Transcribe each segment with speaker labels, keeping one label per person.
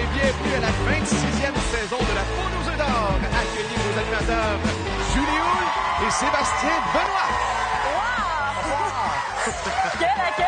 Speaker 1: et bienvenue à la 26e saison de la Poule aux œufs d'or. Accueillez vos animateurs Julie Houle et Sébastien Benoît.
Speaker 2: Wow! Quel accueil!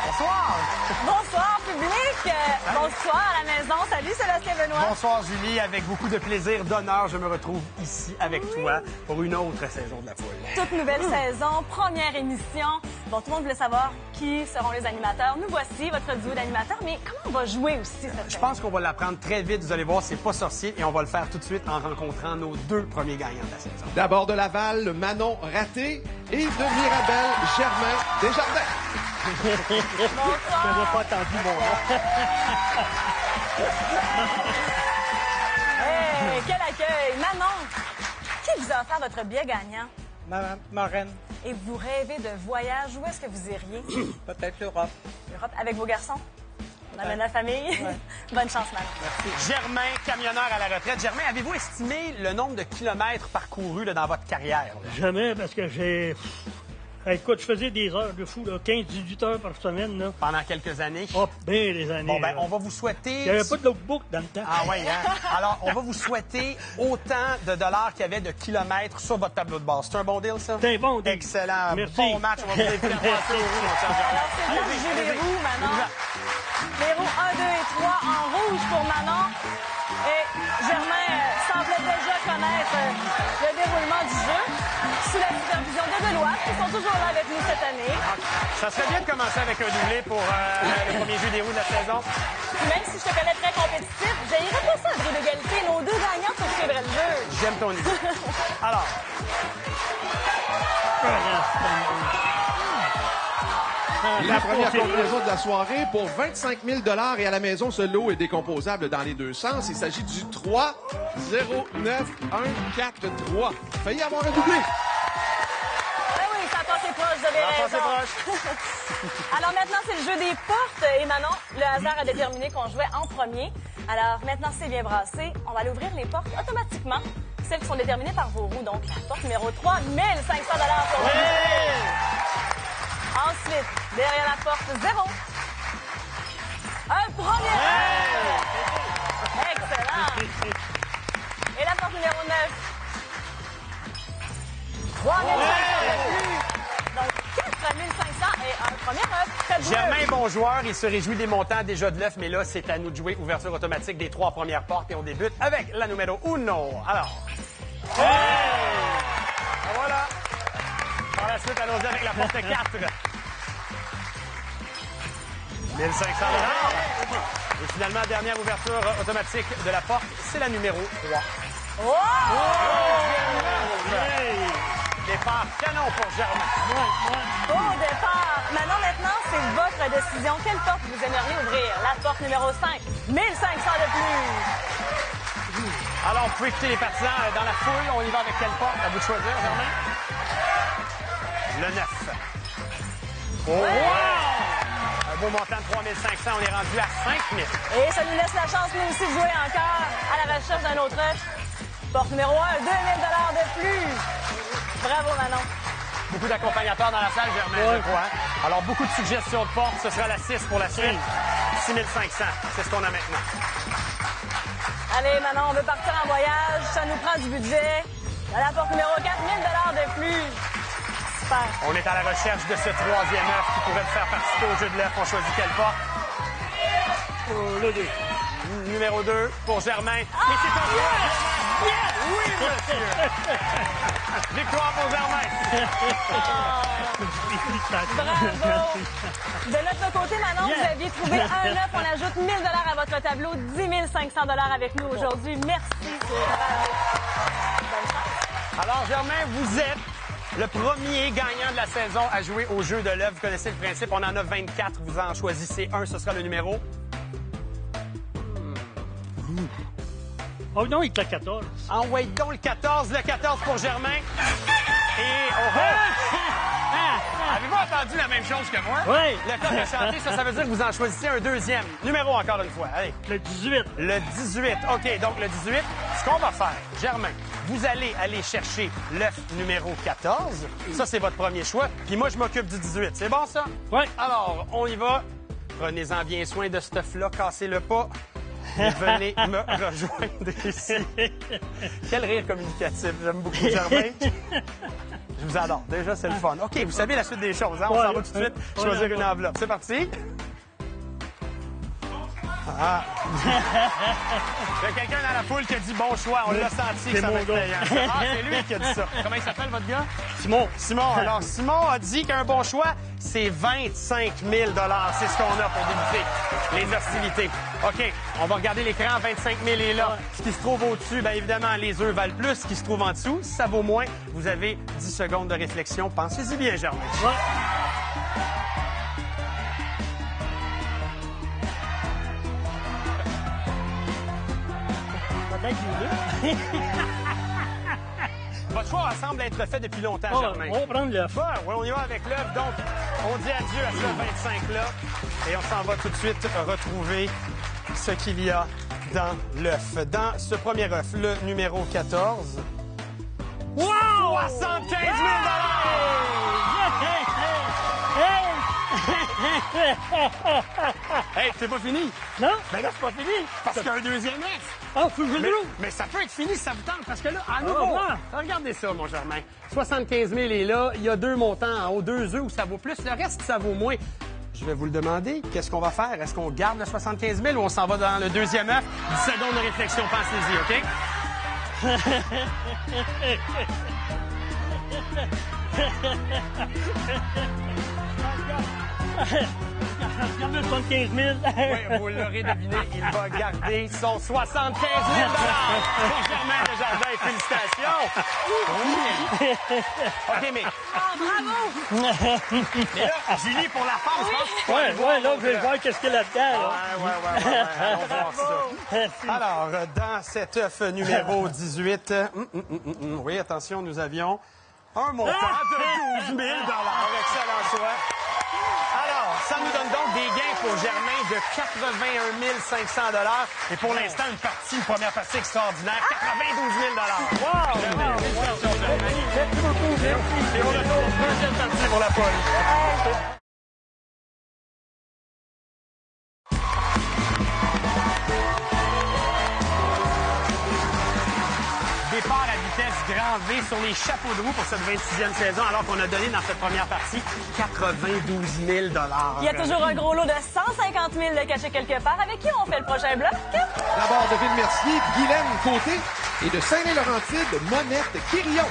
Speaker 3: Bonsoir!
Speaker 2: Bonsoir, public! Bonsoir à la maison. Salut, Sébastien Benoît.
Speaker 3: Bonsoir, Julie. Avec beaucoup de plaisir, d'honneur, je me retrouve ici avec toi pour une autre saison de la Poule.
Speaker 2: Toute nouvelle saison, première émission. Bon, tout le monde voulait savoir qui seront les animateurs. Nous voici, votre duo d'animateurs. Mais comment on va jouer aussi cette
Speaker 3: Je
Speaker 2: saison?
Speaker 3: pense qu'on va l'apprendre très vite. Vous allez voir, c'est pas sorcier. Et on va le faire tout de suite en rencontrant nos deux premiers gagnants de la saison.
Speaker 1: D'abord de Laval, Manon Raté et de Mirabel Germain Desjardins.
Speaker 2: Bonsoir.
Speaker 4: Je n'ai pas attendu mon nom.
Speaker 2: Hey, quel accueil! Manon, qui vous a offert votre billet gagnant?
Speaker 4: Ma reine,
Speaker 2: Et vous rêvez de voyage? Où est-ce que vous iriez?
Speaker 4: peut-être l'Europe.
Speaker 2: L'Europe avec vos garçons? On amène la famille?
Speaker 4: Ouais.
Speaker 2: Bonne chance, Manon.
Speaker 3: Germain, camionneur à la retraite. Germain, avez-vous estimé le nombre de kilomètres parcourus là, dans votre carrière? Là?
Speaker 4: Jamais, parce que j'ai... Écoute, je faisais des heures de fou, 15-18 heures par semaine. Là.
Speaker 3: Pendant quelques années?
Speaker 4: Oh, bien des années.
Speaker 3: Bon, ben,
Speaker 4: là.
Speaker 3: on va vous souhaiter...
Speaker 4: Il n'y avait pas de logbook dans le temps.
Speaker 3: Ah oui, hein? Alors, on va vous souhaiter autant de dollars qu'il y avait de kilomètres sur votre tableau de bord. C'est un bon deal, ça?
Speaker 4: C'est un bon deal.
Speaker 3: Excellent.
Speaker 4: Merci.
Speaker 3: Bon match. On va vous inviter à passer au rouge, mon cher Germain.
Speaker 2: Alors, c'est bien de jouer les roues, Manon. Les roues 1, 2 et 3 en rouge pour Manon. Et Germain semblait déjà connaître le déroulement du jeu sous la supervision de Deloitte, qui sont toujours là avec nous cette année.
Speaker 3: Ça serait bien de commencer avec un doublé pour le premier jeu des roues de la saison.
Speaker 2: Même si je te connais très compétitif, j'aillerais pas ça à bris d'égalité. Nos deux gagnants poursuivraient le jeu.
Speaker 3: J'aime ton idée. Alors,
Speaker 1: La première combinaison de la soirée pour 25 000 et à la maison, ce lot est décomposable dans les deux sens. Il s'agit du 3, 0, 9, 1, 4, 3. Failli avoir un doublé.
Speaker 2: Ah oui, ça a passé proche, vous avez
Speaker 3: on va passer
Speaker 2: raison.
Speaker 3: proche.
Speaker 2: Alors maintenant, c'est le jeu des portes. Et Manon, le hasard a déterminé qu'on jouait en premier. Alors maintenant, c'est bien brassé. On va aller ouvrir les portes automatiquement. Celles qui sont déterminées par vos roues. Donc, la porte numéro 3, 1 500 pour vous. Ensuite, derrière la porte, 0. Un premier. Excellent. Et la porte numéro 9. 3 500 de plus. Donc, 4 500 et un premier œuf. Faites-vous
Speaker 3: Germain, bon joueur, il se réjouit des montants déjà de l'œuf, mais là, c'est à nous de jouer. Ouverture automatique des 3 premières portes et on débute avec la numéro 1. Alors. Voilà. Par la suite, allons-y avec la porte 4. 1 500 $. Et finalement, dernière ouverture automatique de la porte, c'est la numéro 3.
Speaker 2: Oh!
Speaker 3: Départ canon pour Germain.
Speaker 2: Au départ. Maintenant, c'est votre décision. Quelle porte vous aimeriez ouvrir? La porte numéro 5. 1 500 de plus.
Speaker 3: Alors, vous pouvez écouter les partisans dans la foule. On y va avec quelle porte? À vous de choisir, Germain. Le 9. Oh, wow! Un beau montant de 3 500. On est rendu à 5 000.
Speaker 2: Et ça nous laisse la chance, nous aussi, de jouer encore à la recherche d'un autre œuf. Porte numéro 1, 2 000 $ de plus. Bravo, Manon.
Speaker 3: Beaucoup d'accompagnateurs dans la salle, Germain, je crois. Alors, beaucoup de suggestions de portes. Ce sera la 6 pour la suite. 6 500. C'est ce qu'on a maintenant.
Speaker 2: Allez, Manon, on veut partir en voyage. Ça nous prend du budget. À la porte numéro 4, 1 000 $ de plus. Super.
Speaker 3: On est à la recherche de ce troisième œuf qui pourrait vous faire participer au jeu de l'œuf. On choisit quelle porte?
Speaker 4: Le 2.
Speaker 3: Numéro 2 pour Germain. Et c'est un yes! Oui, monsieur! Victoire pour Germain.
Speaker 2: Bravo. De notre côté, Manon, vous aviez trouvé un œuf. On ajoute 1 000 $ à votre tableau. 10 500 $ avec nous aujourd'hui. Merci. Bravo. Bonne chance.
Speaker 3: Alors, Germain, vous êtes le premier gagnant de la saison à jouer au jeu de l'œuf. Vous connaissez le principe. On en a 24. Vous en choisissez un. Ce sera le numéro.
Speaker 4: Oh non, il est à 14.
Speaker 3: Envoyez donc le 14. Le 14 pour Germain. Et avez-vous entendu la même chose que moi?
Speaker 4: Oui.
Speaker 3: Le top de chanter, ça veut dire que vous en choisissez un deuxième. Numéro encore une fois. Allez.
Speaker 4: Le 18.
Speaker 3: Le 18. OK, donc le 18. Ce qu'on va faire, Germain, vous allez aller chercher l'œuf numéro 14. Ça, c'est votre premier choix. Puis moi, je m'occupe du 18. C'est bon, ça?
Speaker 4: Oui.
Speaker 3: Alors, on y va. Prenez-en bien soin de ce œuf-là. Cassez-le pas. et venez me rejoindre ici. Quel rire communicatif. J'aime beaucoup, Germain. Je vous adore. Déjà, c'est le fun. OK, vous savez la suite des choses. Hein? On s'en va tout de suite choisir une enveloppe. C'est parti. Ah. Il y a quelqu'un dans la foule qui a dit bon choix. On l'a senti que ça va être payant. Ah, c'est lui qui a dit ça. Comment il s'appelle, votre gars?
Speaker 4: Simon.
Speaker 3: Simon. Alors, Simon a dit qu'un bon choix, c'est 25 000 $. C'est ce qu'on a pour débuter les hostilités. OK, on va regarder l'écran. 25 000 est là. Ce qui se trouve au-dessus, bien évidemment, les œufs valent plus. Ce qui se trouve en dessous, si ça vaut moins, vous avez 10 secondes de réflexion. Pensez-y bien, Germain.
Speaker 4: Ouais.
Speaker 3: Votre choix semble être fait depuis longtemps, Germain.
Speaker 4: On va prendre l'œuf.
Speaker 3: Oui, on y va avec l'œuf. Donc, on dit adieu à ce 25-là. Et on s'en va tout de suite retrouver ce qu'il y a dans l'œuf. Dans ce premier œuf, le numéro 14.
Speaker 4: Wow!
Speaker 3: 75 000 Hey, c'est pas fini.
Speaker 4: Non?
Speaker 3: Ben là, c'est pas fini. Parce qu'il y a un deuxième œuf.
Speaker 4: Ah, faut que je le roule.
Speaker 3: Mais ça peut être fini si ça vous tente. Parce que là, à nouveau,
Speaker 4: Ah,
Speaker 3: regardez ça, mon Germain. 75 000 est là. Il y a deux montants en haut, 2 œufs où ça vaut plus. Le reste, ça vaut moins. Je vais vous le demander. Qu'est-ce qu'on va faire? Est-ce qu'on garde le 75 000 ou on s'en va dans le deuxième œuf? 10 secondes de réflexion. Pensez-y, OK?
Speaker 4: Regarde le 75 000.
Speaker 3: Oui, vous l'aurez deviné, il va garder son 75 000 Bon, Germain Desjardins, félicitations! Oui! OK, mais...
Speaker 2: Oh, bravo!
Speaker 3: Mais là, Julie, pour la forme, je pense qu'il faut aller
Speaker 4: Ouais, là,
Speaker 3: voir
Speaker 4: je vais
Speaker 3: votre-
Speaker 4: voir qu'est-ce qu'il y a là-dedans.
Speaker 3: Ouais. Allons voir ça. Alors, dans cet œuf numéro 18, oui, attention, nous avions un montant de 12 000 Excellent choix. Alors, ça nous donne donc des gains pour Germain de 81 500 Et pour l'instant, une première partie extraordinaire, 92 000 Wow! Félicitations, Germain.
Speaker 4: Merci beaucoup.
Speaker 3: Et on retourne deuxième partie pour la poule. Départ à vitesse grand V sur les chapeaux de roue pour cette 26e saison, alors qu'on a donné dans cette première partie 92 000
Speaker 2: Il y a toujours un gros lot de 150 000 de caché quelque part. Avec qui on fait le prochain bloc?
Speaker 1: D'abord de Ville-Mercier, Guylaine Côté et de Saint-Laurentide, Monette Quirion.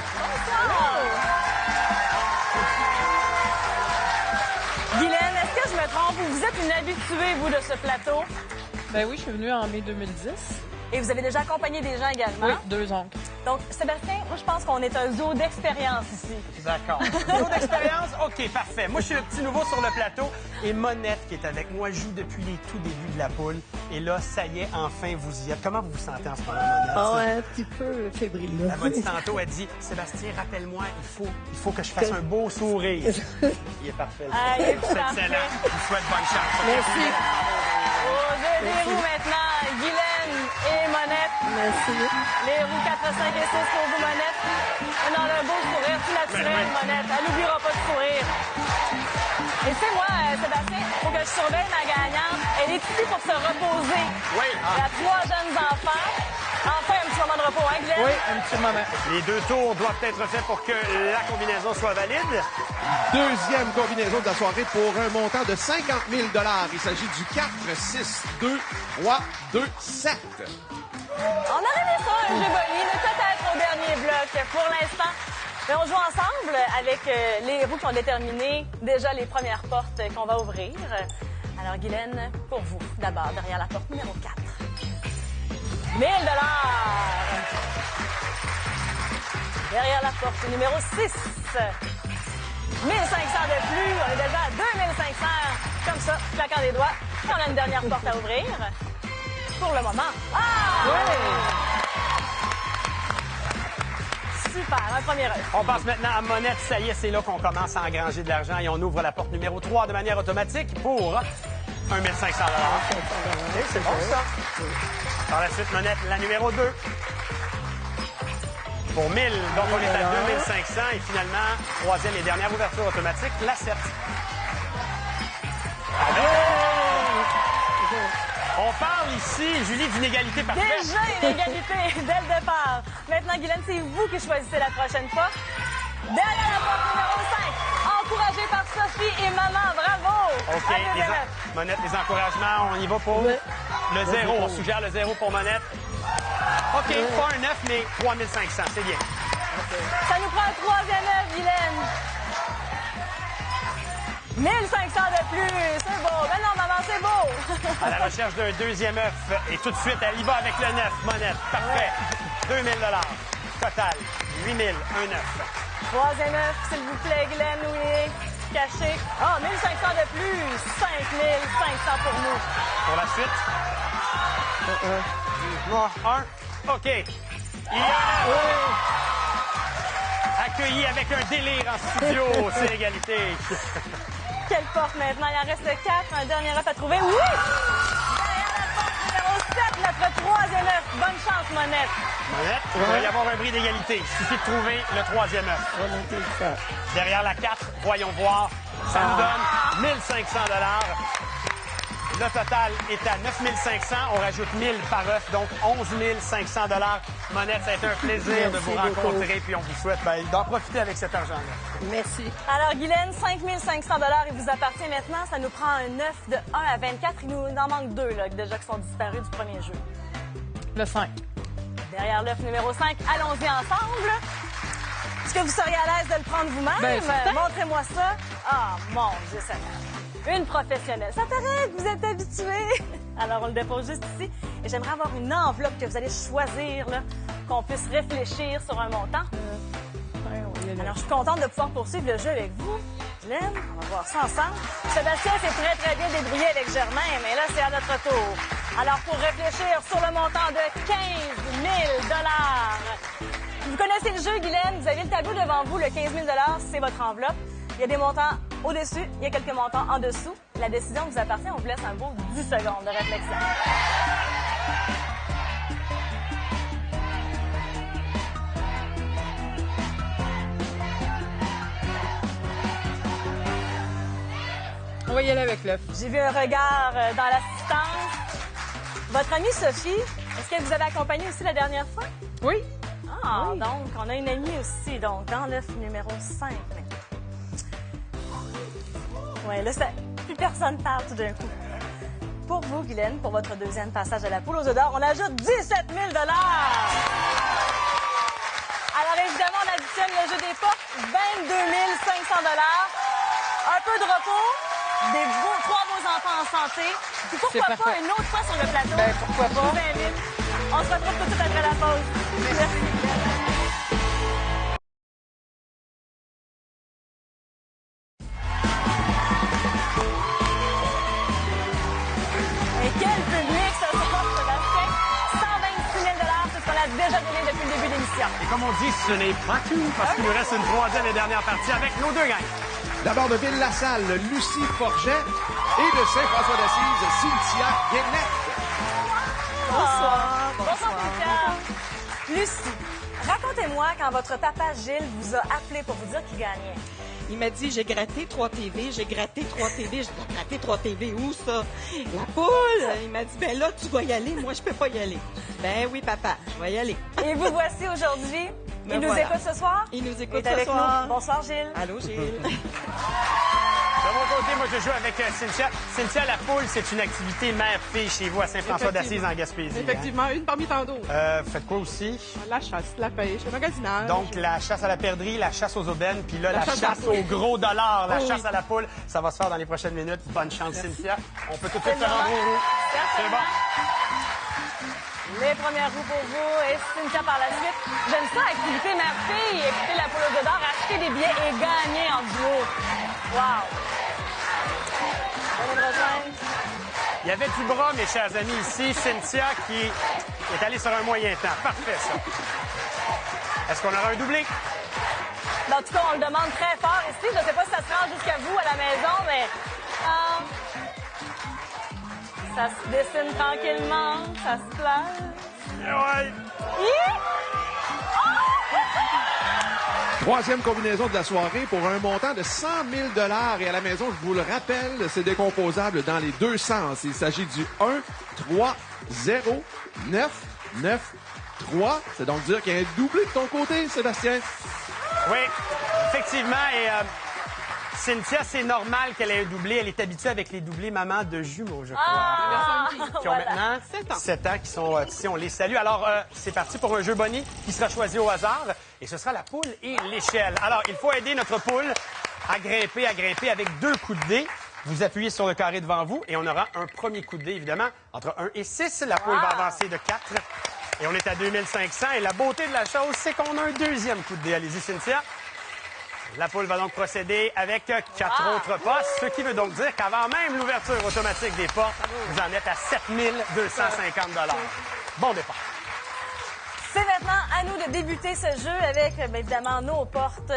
Speaker 2: Guylaine, est-ce que je me trompe ou vous êtes une habituée, vous, de ce plateau?
Speaker 5: Ben oui, je suis venue en mai 2010.
Speaker 2: Et vous avez déjà accompagné des gens également?
Speaker 5: Oui, 2 oncles.
Speaker 2: Donc, Sébastien, moi, je pense qu'on est un zoo d'expérience ici.
Speaker 3: D'accord. Niveau d'expérience? OK, parfait. Moi, je suis le petit nouveau sur le plateau. Et Monette, qui est avec moi, joue depuis les tout débuts de la poule. Et là, ça y est, enfin, vous y êtes. Comment vous vous sentez en ce moment, Monette?
Speaker 5: Un petit peu fébrile.
Speaker 3: Elle m'a dit tantôt, elle dit, Sébastien, rappelle-moi, il faut que je fasse un beau sourire. Il est parfait.
Speaker 2: Ah, il est
Speaker 3: C'est
Speaker 2: parfait.
Speaker 3: excellent. Je vous souhaite bonne chance.
Speaker 5: Merci.
Speaker 2: Au jeu des roues maintenant, Guylaine et Monette.
Speaker 5: Merci.
Speaker 2: Les roues 4, 5 et 6 pour vous, Monette. On a un beau sourire, tout naturel, Monette. Elle n'oubliera pas de sourire. Et tu sais, moi, Sébastien, il faut que je surveille ma gagnante. Elle est ici pour se reposer.
Speaker 3: Oui.
Speaker 2: Elle a 3 jeunes enfants. Enfin, un petit moment de repos, hein, Guylaine?
Speaker 5: Oui, un petit moment.
Speaker 3: Les 2 tours doivent être faits pour que la combinaison soit valide.
Speaker 1: Deuxième combinaison de la soirée pour un montant de 50 000 Il s'agit du 4, 6, 2, 3, 2, 7.
Speaker 2: On aurait mis ça, un jeu boli, mais peut-être au dernier bloc. Pour l'instant, mais on joue ensemble avec les roues qui ont déterminé déjà les premières portes qu'on va ouvrir. Alors, Guylaine, pour vous, d'abord, derrière la porte numéro 4. 1 000 $. Derrière la porte numéro 6. 1 500 de plus. On est déjà à 2 500. Comme ça, claquant des doigts. On a une dernière porte à ouvrir. Pour le moment. Ah! Super, un premier œuf.
Speaker 3: On passe maintenant à Monette. Ça y est, c'est là qu'on commence à engranger de l'argent et on ouvre la porte numéro 3 de manière automatique pour 1 500 OK, c'est bon, ça. Par la suite, Monette, la numéro 2. Pour 1000, donc on est à 2500 et finalement, troisième et dernière ouverture automatique, la 7. On parle ici aussi, Julie, d'une égalité parfaite.
Speaker 2: Déjà une égalité dès le départ. Maintenant, Guylaine, c'est vous qui choisissez la prochaine fois. Derrière la porte numéro 5, encouragé par Sophie et Maman. Bravo!
Speaker 3: OK, Monette, les encouragements, on y va pour le 0. On suggère le 0 pour Monette. OK, pas un 9, mais 3500, c'est bien.
Speaker 2: Ça nous prend un troisième œuf, Guylaine. 1500 de plus, c'est beau. Ben non, Maman, c'est beau.
Speaker 3: À la recherche d'un deuxième œuf. Et tout de suite, elle y va avec le 9. Monette, parfait. 2000 $. Total, 8000, un 9.
Speaker 2: Troisième œuf, s'il vous plaît, Guylaine, oui. Caché. Ah, 1500 de plus. 5500 pour nous.
Speaker 3: Pour la suite. Un. OK. Il y a un œuf. Accueilli avec un délire en studio. C'est l'égalité.
Speaker 2: Quelle porte maintenant? Il en reste 4. Un dernier œuf à trouver. Oui! Derrière la porte numéro 7, notre troisième œuf. Bonne chance, Monette.
Speaker 3: Monette, il va y avoir un bris d'égalité. Il suffit de trouver le troisième œuf. Derrière la 4, voyons voir. Ça nous donne 1500 $. Le total est à 9500. On rajoute 1000 par œuf, donc 11 500 $. Monette, ça a été un plaisir de vous rencontrer, puis on vous souhaite d'en profiter avec cet argent-là.
Speaker 5: Merci.
Speaker 2: Alors, Guylaine, 5500 $, il vous appartient maintenant. Ça nous prend un œuf de 1 à 24. Il nous en manque 2, là, déjà qui sont disparus du premier jeu.
Speaker 5: Le 5.
Speaker 2: Derrière l'œuf numéro 5, allons-y ensemble. Est-ce que vous seriez à l'aise de le prendre vous-même?
Speaker 5: Ben, certain.
Speaker 2: Montrez-moi ça. Ah, mon Dieu Seigneur. Une professionnelle. Ça paraît que vous êtes habitués. Alors, on le dépose juste ici. Et j'aimerais avoir une enveloppe que vous allez choisir, là, qu'on puisse réfléchir sur un montant. Alors, je suis contente de pouvoir poursuivre le jeu avec vous. Glenn, on va voir ça ensemble. Sébastien s'est très, très bien débrouillé avec Germain, mais là, c'est à notre tour. Alors, pour réfléchir sur le montant de 15 000 $. Vous connaissez le jeu, Guylaine. Vous avez le tableau devant vous. Le 15 000 $, c'est votre enveloppe. Il y a des montants au-dessus, il y a quelques montants en dessous. La décision vous appartient. On vous laisse un beau 10 secondes de réflexion.
Speaker 5: On va y aller avec l'œuf.
Speaker 2: J'ai vu un regard dans l'assistance. Votre amie Sophie, est-ce qu'elle vous avait accompagné aussi la dernière fois?
Speaker 5: Oui.
Speaker 2: Ah, oui. Donc, on a une amie aussi, donc, dans l'œuf numéro 5. Oui, là, plus personne parle tout d'un coup. Pour vous, Guylaine, pour votre deuxième passage à la poule aux œufs d'or, on ajoute 17 000 $. Alors, évidemment, on additionne le jeu des portes, 22 500 $. Un peu de repos, trois beaux enfants en santé. Puis pourquoi pas une autre fois sur le plateau?
Speaker 5: Ben, pourquoi pas?
Speaker 2: Je vous invite. On se retrouve tout de suite après la pause. Merci. Et quel public ce soir, Sébastien! 126 000 $, c'est ce qu'on a déjà donné depuis le début de l'émission.
Speaker 3: Et comme on dit, ce n'est pas tout, parce qu'il nous reste une troisième et dernière partie avec nos deux gangs.
Speaker 1: D'abord de Ville-la-Salle, Lucie Forget et de Saint-François d'Assise, Cynthia Guénette.
Speaker 2: Bonsoir. Bonsoir, Cynthia. Lucie, racontez-moi quand votre papa Gilles vous a appelé pour vous dire qu'il gagnait.
Speaker 6: Il m'a dit, j'ai gratté 3 TV, j'ai gratté 3 TV. J'ai gratté 3 TV, où ça? La poule! Il m'a dit, ben là, tu vas y aller, moi, je peux pas y aller. Ben oui, papa, je vais y aller.
Speaker 2: Et vous voici aujourd'hui.
Speaker 6: Ben
Speaker 2: Il nous
Speaker 6: voilà.
Speaker 2: écoute ce soir?
Speaker 6: Il nous écoute
Speaker 2: Il est
Speaker 6: ce
Speaker 2: avec
Speaker 6: soir.
Speaker 2: nous. Bonsoir, Gilles.
Speaker 6: Allô, Gilles?
Speaker 3: De mon côté, moi, je joue avec Cynthia. Cynthia, la poule, c'est une activité mère-fille chez vous à Saint-François d'Assise en Gaspésie.
Speaker 7: Effectivement, une parmi tant d'autres.
Speaker 3: Faites quoi aussi?
Speaker 7: La chasse, la pêche, le magasinage.
Speaker 3: Donc, la chasse à la perdrix, la chasse aux aubaines, puis là, la
Speaker 7: chasse
Speaker 3: chasse
Speaker 7: à la
Speaker 3: au gros dollar, la
Speaker 7: Oh,
Speaker 3: chasse
Speaker 7: oui.
Speaker 3: à la poule. Ça va se faire dans les prochaines minutes. Bonne chance, Cynthia. On peut tout de
Speaker 2: C'est
Speaker 3: suite faire un
Speaker 2: le
Speaker 3: gros roue. C'est
Speaker 2: Certainement.
Speaker 3: bon.
Speaker 2: Les premières roues pour vous et Cynthia par la suite. J'aime ça, activité mère-fille, écouter la poule aux œufs d'or, acheter des billets et gagner en duo. Wow! Venez me rejoindre.
Speaker 3: Il y avait du bras, mes chers amis, ici. Cynthia qui est allée sur un moyen temps. Parfait, ça. Est-ce qu'on aura un doublé?
Speaker 2: En tout cas, on le demande très fort ici. Je ne sais pas si ça se rend jusqu'à vous à la maison, mais ça se dessine tranquillement, ça se place.
Speaker 3: Ouais.
Speaker 2: Hi!
Speaker 1: Troisième combinaison de la soirée pour un montant de 100 000 $ et à la maison, je vous le rappelle, c'est décomposable dans les deux sens. Il s'agit du 1, 3, 0, 9, 9, 3. C'est donc dire qu'il y a un doublé de ton côté, Sébastien.
Speaker 3: Oui, effectivement. Et Cynthia, c'est normal qu'elle ait un doublé. Elle est habituée avec les doublés maman de jumeaux, je crois. Qui ont
Speaker 2: voilà.
Speaker 3: maintenant 7 ans, qui sont ici. On les salue. Alors, c'est parti pour un jeu Bonnie qui sera choisi au hasard. Et ce sera la poule et l'échelle. Alors, il faut aider notre poule à grimper avec 2 coups de dés. Vous appuyez sur le carré devant vous et on aura un premier coup de dé, évidemment, entre 1 et 6. La poule va avancer de 4. Et on est à 2500. Et la beauté de la chose, c'est qu'on a un deuxième coup de dé. Allez-y, Cynthia. La poule va donc procéder avec 4 autres postes, ce qui veut donc dire qu'avant même l'ouverture automatique des portes, vous en êtes à 7 250 $. Bon départ.
Speaker 2: C'est maintenant à nous de débuter ce jeu avec, bien évidemment, nos portes.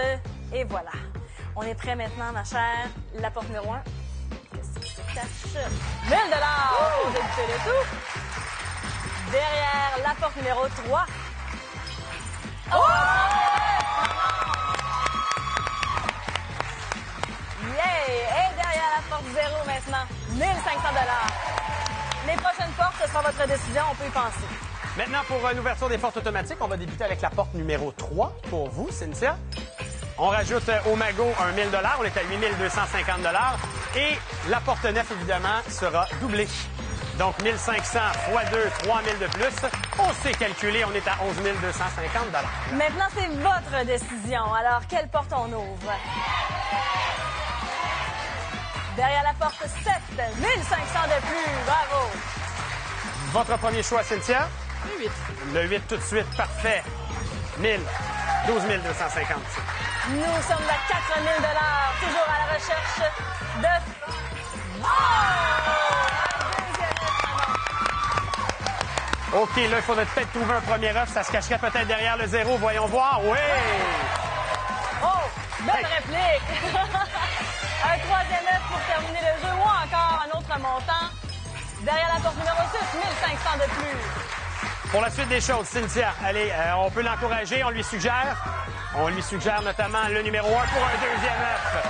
Speaker 2: Et voilà. On est prêt maintenant, ma chère. La porte numéro 1. Qu'est-ce qui se cache? 1 000 $ pour débuter le tout. Derrière la porte numéro 3. Oh! Yeah! Et derrière la porte 0 maintenant. 1 500 $. Les prochaines portes, ce sera votre décision. On peut y penser.
Speaker 3: Maintenant, pour l'ouverture des portes automatiques, on va débuter avec la porte numéro 3 pour vous, Cynthia. On rajoute au magot un 1 000 $. On est à 8 250 $. Et la porte 9, évidemment, sera doublée. Donc, 1 500 x 2, 3 000 de plus. On sait calculer, on est à 11 250 $.
Speaker 2: Maintenant, c'est votre décision. Alors, quelle porte on ouvre? Derrière la porte 7, 1500 de plus. Bravo!
Speaker 3: Votre premier choix, Cynthia?
Speaker 7: Le 8.
Speaker 3: Le 8 tout de suite, parfait. 1000, 12 250.
Speaker 2: Nous sommes à 4 000 $, toujours à la recherche de... Oh!
Speaker 3: OK, là, il faudrait peut-être trouver un premier œuf. Ça se cacherait peut-être derrière le 0. Voyons voir. Oui!
Speaker 2: Oh! Belle réplique! Un troisième œuf pour terminer le jeu ou encore un autre montant. Derrière la porte numéro 6, 1500 de plus.
Speaker 3: Pour la suite des choses, Cynthia, allez, on peut l'encourager, on lui suggère. On lui suggère notamment le numéro 1 pour un deuxième œuf.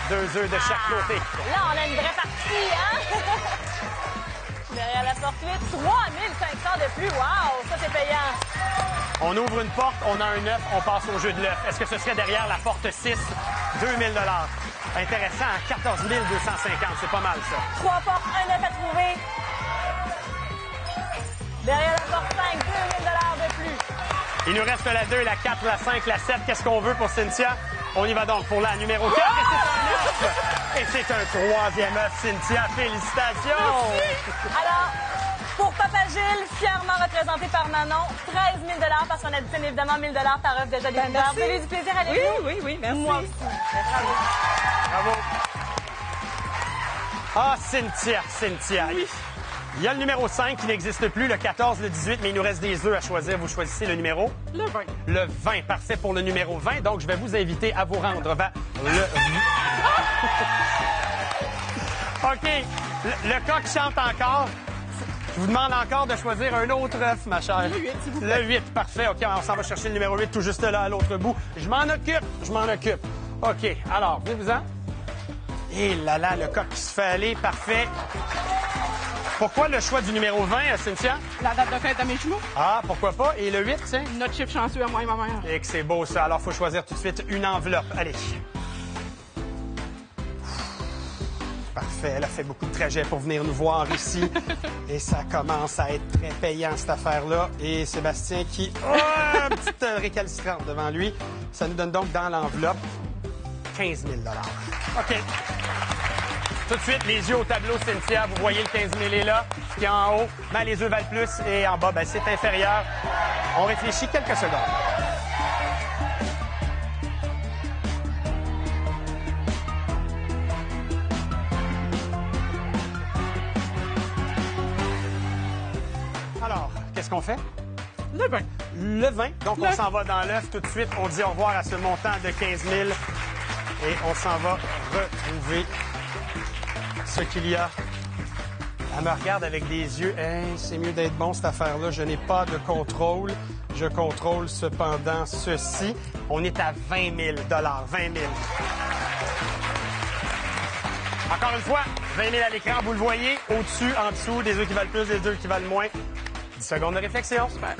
Speaker 3: 2 œufs de chaque côté.
Speaker 2: Là, on a une vraie partie, hein? Derrière la porte 8, 3500 de plus. Wow, ça, c'est payant.
Speaker 3: On ouvre une porte, on a un œuf, on passe au jeu de l'œuf. Est-ce que ce serait derrière la porte 6? 2000 $. Intéressant, 14 250, c'est pas mal, ça.
Speaker 2: 3 portes, un œuf à trouver. Derrière la porte 5, 2000 $ de plus.
Speaker 3: Il nous reste la 2, la 4, la 5, la 7. Qu'est-ce qu'on veut pour Cynthia? On y va donc pour la numéro 4. Et c'est un œuf! Et c'est un troisième œuf, Cynthia. Félicitations!
Speaker 2: Alors, pour Papa Gilles, fièrement représenté par Manon, 13 000 $ parce qu'on additionne évidemment 1 000 $ par œuf déjà découvert.
Speaker 6: merci.
Speaker 2: Vous avez eu du plaisir avec
Speaker 6: Oui,
Speaker 2: nous?
Speaker 6: oui, oui, merci.
Speaker 2: Moi aussi. Bravo.
Speaker 3: Bravo. Ah, Cynthia. Oui. Il y a le numéro 5 qui n'existe plus, le 14, le 18, mais il nous reste des œufs à choisir. Vous choisissez le numéro?
Speaker 7: Le 20.
Speaker 3: Le 20, parfait pour le numéro 20. Donc, je vais vous inviter à vous rendre vers le... OK. Le coq chante encore. Je vous demande encore de choisir un autre œuf, ma chère.
Speaker 7: Le 8, s'il vous plaît.
Speaker 3: Le 8, parfait. OK, on s'en va chercher le numéro 8 tout juste là, à l'autre bout. Je m'en occupe. OK, alors, venez-vous-en. Et là, le coq qui se fait aller, parfait. Pourquoi le choix du numéro 20, Cynthia?
Speaker 7: La date de fête à mes jumeaux.
Speaker 3: Ah, pourquoi pas? Et le 8, tiens?
Speaker 7: Notre chip chanceux à moi et ma mère.
Speaker 3: Et que c'est beau, ça. Alors, il faut choisir tout de suite une enveloppe. Allez. Parfait. Elle a fait beaucoup de trajets pour venir nous voir ici. Et ça commence à être très payant, cette affaire-là. Et Sébastien qui... Oh, une petite récalcitrante devant lui. Ça nous donne donc dans l'enveloppe 15 000 $. OK. Tout de suite, les yeux au tableau, Cynthia. Vous voyez le 15 000 est là. Ce qui est en haut, ben, les œufs valent plus. Et en bas, ben, c'est inférieur. On réfléchit quelques secondes. Alors, qu'est-ce qu'on fait?
Speaker 7: Le 20.
Speaker 3: Le 20. Donc, on s'en va dans l'œuf tout de suite. On dit au revoir à ce montant de 15 000. Et on s'en va retrouver ce qu'il y a. Elle me regarde avec des yeux. Hey, c'est mieux d'être bon, cette affaire-là. Je n'ai pas de contrôle. Je contrôle cependant ceci. On est à 20 000 20 000. Encore une fois, 20 000 à l'écran, vous le voyez, au-dessus, en dessous, des œufs qui valent plus, des œufs qui valent moins. 10 secondes de réflexion. Super.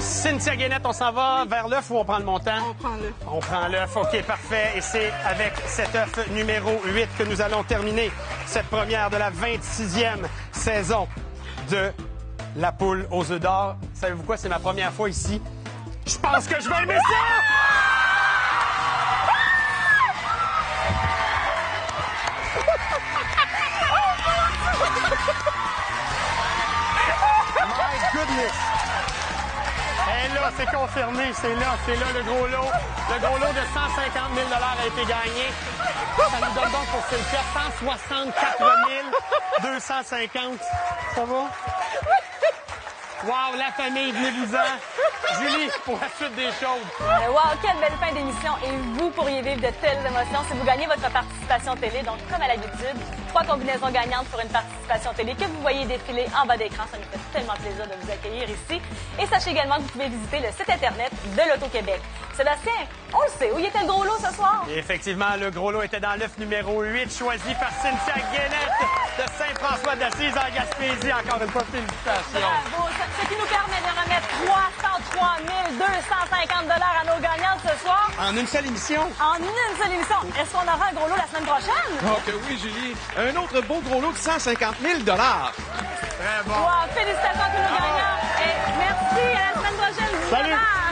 Speaker 3: Cynthia Guénette, on s'en va vers l'œuf ou on prend le montant?
Speaker 7: On prend l'œuf.
Speaker 3: On prend l'œuf, OK, parfait. Et c'est avec cet œuf numéro 8 que nous allons terminer cette première de la 26e saison de la poule aux œufs d'or. Savez-vous quoi? C'est ma première fois ici. Je pense que je vais aimer ça! My goodness! Et là, c'est confirmé. C'est là le gros lot. Le gros lot de 150 000 a été gagné. Ça nous donne donc pour Cynthia 164 250. Ça va? Wow, la famille, venez-vous-en. Julie, pour la suite des choses.
Speaker 2: Wow, quelle belle fin d'émission. Et vous pourriez vivre de telles émotions si vous gagnez votre participation télé. Donc, comme à l'habitude, 3 combinaisons gagnantes pour une participation télé que vous voyez défiler en bas d'écran. Ça nous fait tellement plaisir de vous accueillir ici. Et sachez également que vous pouvez visiter le site Internet de l'Auto-Québec. Sébastien, on le sait, où y était le gros lot ce soir?
Speaker 3: Et effectivement, le gros lot était dans l'œuf numéro 8, choisi par Cynthia Guénette de Saint-François d'Assise en Gaspésie. Encore une fois, félicitations.
Speaker 2: Bravo, ce qui nous permet de remettre 303 250 à nos gagnantes ce soir.
Speaker 3: En une seule émission?
Speaker 2: En une seule émission. Est-ce qu'on aura un gros lot la semaine prochaine?
Speaker 1: Oh que oui, Julie. Un autre beau gros lot de 150 000
Speaker 3: Très bon.
Speaker 2: Wow, félicitations à tous nos gagnants. Et merci, à la semaine prochaine.
Speaker 3: Salut.
Speaker 2: Bye-bye.